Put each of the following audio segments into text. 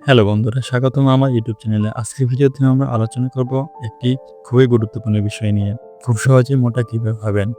Hello বন্ধুরা, স্বাগতম আমার ইউটিউব চ্যানেলে। আজকের ভিডিওতে আমরা আলোচনা করব একটি খুবই গুরুত্বপূর্ণ বিষয় নিয়ে। খুব সহজে মোটা কিভাবে হবেন।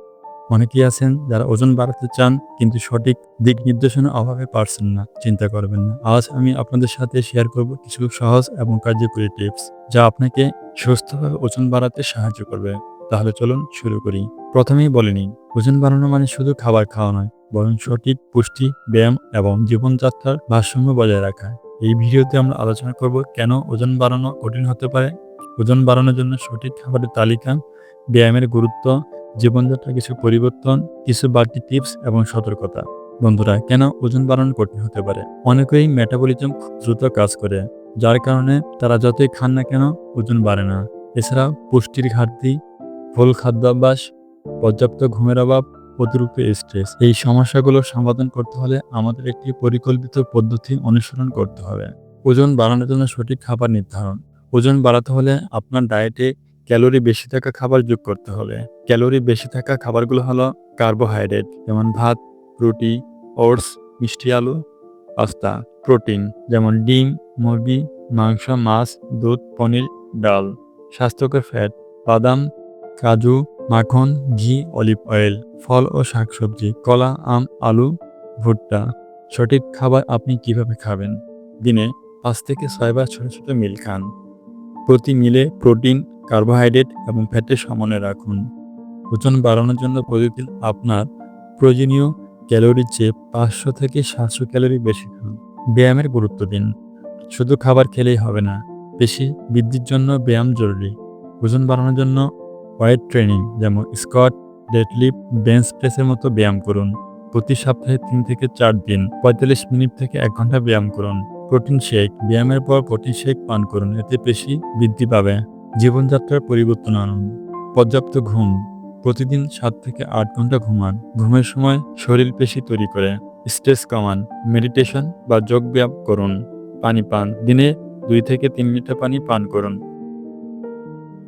অনেকেই আছেন যারা ওজন বাড়াতে চান কিন্তু সঠিক দিক নির্দেশনার অভাবে পারছেন না। চিন্তা করবেন না। আজ আমি আপনাদের সাথে শেয়ার করব কিছু সহজ এবং কার্যকরী টিপস যা আপনাকে সুস্থভাবে ওজন বাড়াতে সাহায্য করবে। তাহলে চলুন শুরু করি। প্রথমেই বলে নিই, ওজন বাড়ানো মানে শুধু খাবার খাওয়া নয়, বরং সঠিক পুষ্টি, ব্যায়াম এবং জীবনযাত্রার ভারসাম্য বজায় রাখা। এই ভিডিওতে আমরা আলোচনা করব কেন ওজন বাড়ানো কঠিন হতে পারে, ওজন বাড়ানোর জন্য সঠিক খাবারের তালিকা, ব্যায়ামের গুরুত্ব, জীবনযাত্রার কিছু পরিবর্তন, কিছু বাড়তি টিপস এবং সতর্কতা। বন্ধুরা, কেন ওজন বাড়ানো কঠিন হতে পারে? অনেকেই মেটাবলিজম খুব দ্রুত কাজ করে, যার কারণে তারা যতই খান না কেন ওজন বাড়ে না। এছাড়া পুষ্টির ঘাটতি, ভুল খাদ্যাভ্যাস, পর্যাপ্ত ঘুমের অভাব, অতিরিক্ত স্ট্রেস, এই সমস্যাগুলো সমাধান করতে হলে আমাদের একটি পরিকল্পিত পদ্ধতি অনুসরণ করতে হবে। ওজন বাড়ানোর জন্য সঠিক খাবার নির্ধারণ। ওজন বাড়াতে হলে আপনার ডায়েটে ক্যালোরি বেশি থাকা খাবার যোগ করতে হবে। ক্যালোরি বেশি থাকা খাবারগুলো হলো কার্বোহাইড্রেট, যেমন ভাত, রুটি, ওটস, মিষ্টি আলু, পাস্তা। প্রোটিন, যেমন ডিম, মুরগি, মাংস, মাছ, দুধ, পনির, ডাল। স্বাস্থ্যকর ফ্যাট, বাদাম, কাজু, মাখন, ঘি, অলিভ অয়েল। ফল ও শাকসবজি, কলা, আম, আলু, ভুট্টা। সঠিক খাবার আপনি কিভাবে খাবেন? দিনে ৫ থেকে ৬ বার ছোট ছোট মিল খান। প্রতি মিলে প্রোটিন, কার্বোহাইড্রেট এবং ফ্যাটের সমন্বয় রাখুন। ওজন বাড়ানোর জন্য প্রতিদিন আপনার প্রয়োজনীয় ক্যালোরির চেয়ে ৫০০ থেকে ৭০০ ক্যালোরি বেশি খান। ব্যায়ামের গুরুত্ব দিন। শুধু খাবার খেলেই হবে না, পেশি বৃদ্ধির জন্য ব্যায়াম জরুরি। ওজন বাড়ানোর জন্য ওয়েট ট্রেনিং, যেমন স্কোয়াট, ডেডলিফট, বেঞ্চ প্রেসের মতো ব্যায়াম করুন। প্রতি সপ্তাহে ৩ থেকে ৪ দিন ৪৫ মিনিট থেকে ১ ঘন্টা ব্যায়াম করুন। প্রোটিন শেক, ব্যায়ামের পর প্রোটিন শেক পান করুন, এতে পেশি বৃদ্ধি পাবে। জীবনযাত্রার পরিবর্তন আনুন। পর্যাপ্ত ঘুম, প্রতিদিন ৭ থেকে ৮ ঘন্টা ঘুমান। ঘুমের সময় শরীর পেশি তৈরি করে। স্ট্রেস কমান, মেডিটেশন বা যোগ ব্যায়াম করুন। পানি পান, দিনে ২ থেকে ৩ লিটার পানি পান করুন।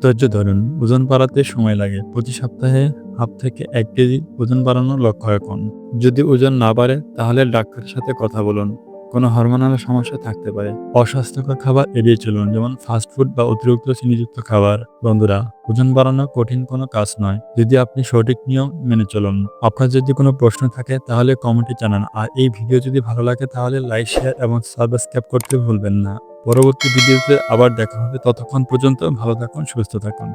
ধৈর্য ধরুন, ওজন বাড়াতে সময় লাগে। প্রতি সপ্তাহে হাফ থেকে ১ কেজি ওজন বাড়ানোর লক্ষ্য রাখুন। যদি ওজন না বাড়ে তাহলে ডাক্তারের সাথে কথা বলুন। কোনো হরমোনাল সমস্যা থাকতে পারে। অস্বাস্থ্যকর খাবার এড়িয়ে চলুন, যেমন ফাস্টফুড বা অতিরিক্ত চিনিযুক্ত খাবার। বন্ধুরা, ওজন বাড়ানো কঠিন কোনো কাজ নয় যদি আপনি সঠিক নিয়ম মেনে চলুন। আপনার যদি কোনো প্রশ্ন থাকে তাহলে কমেন্টে জানান। আর এই ভিডিও যদি ভালো লাগে তাহলে লাইক, শেয়ার এবং সাবস্ক্রাইব করতে ভুলবেন না। পরবর্তী ভিডিওতে আবার দেখা হবে। ততক্ষণ পর্যন্ত ভালো থাকুন, সুস্থ থাকুন।